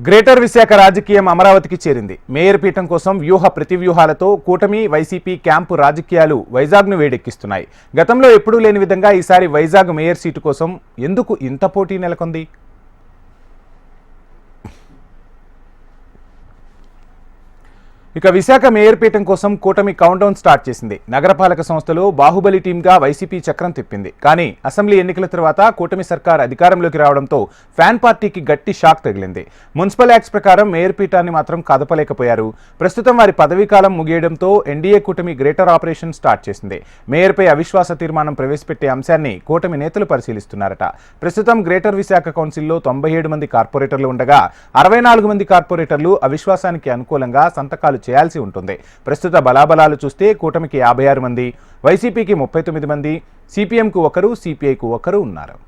Greater Visakha రాజకీయం అమరావతికి చేరింది. మేయర్ పీఠం కోసం వ్యూహ ప్రతివ్యూహాలతో కూటమి వైసీపీ క్యాంపు రాజకీయాలు వైజాగ్ను వేడెక్కిస్తున్నాయి. గతంలో ఎప్పుడూ లేని విధంగా ఈసారి వైజాగ్ మేయర్ సీటు కోసం ఎందుకు ఇంత పోటీ నెలకొంది? ఇక విశాఖ మేయర్ పీఠం కోసం కూటమి కౌంట్డౌన్ స్టార్ట్ చేసింది. నగరపాలక సంస్థలో బాహుబలి టీంగా వైసీపీ చక్రం తిప్పింది. కానీ అసెంబ్లీ ఎన్నికల తర్వాత కూటమి సర్కార్ అధికారంలోకి రావడంతో ఫ్యాన్ పార్టీకి గట్టి షాక్ తగిలింది. మున్సిపల్ యాక్ట్స్ ప్రకారం మేయర్ పీఠాన్ని మాత్రం కదపలేకపోయారు. ప్రస్తుతం వారి పదవీకాలం ముగియడంతో ఎన్డీఏ కూటమి గ్రేటర్ ఆపరేషన్ స్టార్ట్ చేసింది. మేయర్పై అవిశ్వాస తీర్మానం ప్రవేశపెట్టే అంశాన్ని కూటమి నేతలు పరిశీలిస్తున్నారట. ప్రస్తుతం గ్రేటర్ విశాఖ కౌన్సిల్లో 97 మంది కార్పొరేటర్లు ఉండగా 64 మంది కార్పొరేటర్లు అవిశ్వాసానికి అనుకూలంగా సంతకాలు చేయాల్సి ఉంటుంది. ప్రస్తుత బలాబలాలు చూస్తే కూటమికి 56 మంది, వైసీపీకి 39 మంది, సిపిఎంకు ఒకరు, సిపిఐకు ఒకరు ఉన్నారు.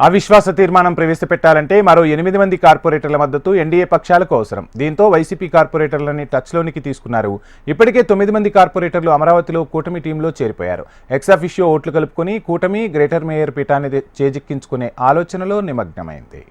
అవిశ్వాస తీర్మానం ప్రవేశపెట్టాలంటే మరో 8 మంది కార్పొరేటర్ల మద్దతు ఎన్డీఏ పక్షాలకు అవసరం. దీంతో వైసీపీ కార్పొరేటర్లని టచ్లోనికి తీసుకున్నారు. ఇప్పటికే 9 మంది కార్పొరేటర్లు అమరావతిలో కూటమి టీంలో చేరిపోయారు. ఎక్స్ అఫిషియో ఓట్లు కలుపుకొని కూటమి గ్రేటర్ మేయర్ పీఠాన్ని చేజిక్కించుకునే ఆలోచనలో నిమగ్నమైంది.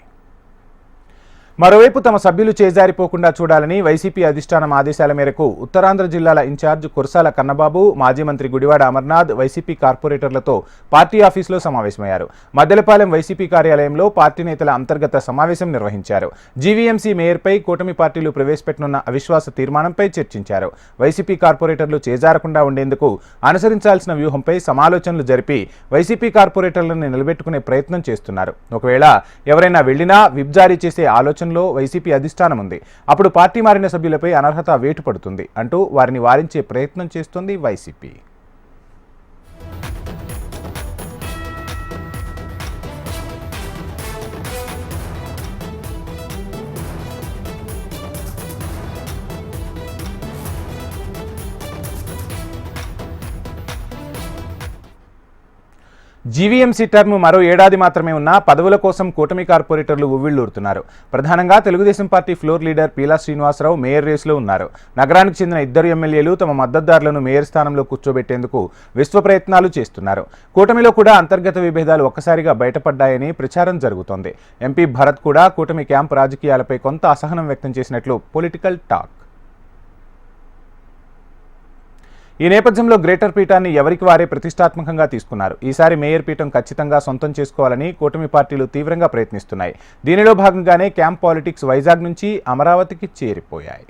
మరోవైపు తమ సభ్యులు చేజారిపోకుండా చూడాలని వైసీపీ అధిష్టానం ఆదేశాల మేరకు ఉత్తరాంధ్ర జిల్లాల ఇన్ఛార్జ్ కురసాల కన్నబాబు, మాజీ మంత్రి గుడివాడ అమర్నాథ్ వైసీపీ కార్పొరేటర్లతో పార్టీ ఆఫీసులో సమావేశమయ్యారు. మద్దెలపాలెం వైసీపీ కార్యాలయంలో పార్టీ నేతల అంతర్గత సమావేశం నిర్వహించారు. జీవీఎంసీ మేయర్పై కూటమి పార్టీలు ప్రవేశపెట్టనున్న అవిశ్వాస తీర్మానంపై చర్చించారు. వైసీపీ కార్పొరేటర్లు చేజారకుండా ఉండేందుకు అనుసరించాల్సిన వ్యూహంపై సమాలోచనలు జరిపి వైసీపీ కార్పొరేటర్లను నిలబెట్టుకునే ప్రయత్నం చేస్తున్నారు. ఒకవేళ ఎవరైనా వెళ్లినా విప్ జారీ చేసే ఆలోచన వైసీపీ అధిష్టానం ఉంది. అప్పుడు పార్టీ మారిన సభ్యులపై అనర్హత వేటు పడుతుంది అంటూ వారిని వారించే ప్రయత్నం చేస్తోంది వైసీపీ. జీవీఎంసీ టర్మ్ మరో ఏడాది మాత్రమే ఉన్నా పదవుల కోసం కూటమి కార్పొరేటర్లు ఉవ్విళ్లూరుతున్నారు. ప్రధానంగా Telugu Desam party floor leader Peela Srinivasa Rao mayor రేసులో ఉన్నారు. నగరానికి చెందిన 2 ఎమ్మెల్యేలు తమ మద్దతుదారులను మేయర్ స్థానంలో కూర్చోబెట్టేందుకు విశ్వ ప్రయత్నాలు చేస్తున్నారు. కూటమిలో కూడా అంతర్గత విభేదాలు ఒక్కసారిగా బయటపడ్డాయని ప్రచారం జరుగుతోంది. ఎంపీ భరత్ కూడా కూటమి క్యాంపు రాజకీయాలపై కొంత అసహనం వ్యక్తం చేసినట్లు పొలిటికల్ టాక్. ఈ నేపథ్యంలో గ్రేటర్ పీఠాన్ని ఎవరికి వారే ప్రతిష్టాత్మకంగా తీసుకున్నారు. ఈసారి మేయర్ పీఠం ఖచ్చితంగా సొంతం చేసుకోవాలని కూటమి పార్టీలు తీవ్రంగా ప్రయత్నిస్తున్నాయి. దీనిలో భాగంగానే క్యాంప్ పాలిటిక్స్ వైజాగ్ నుంచి అమరావతికి చేరిపోయాయి.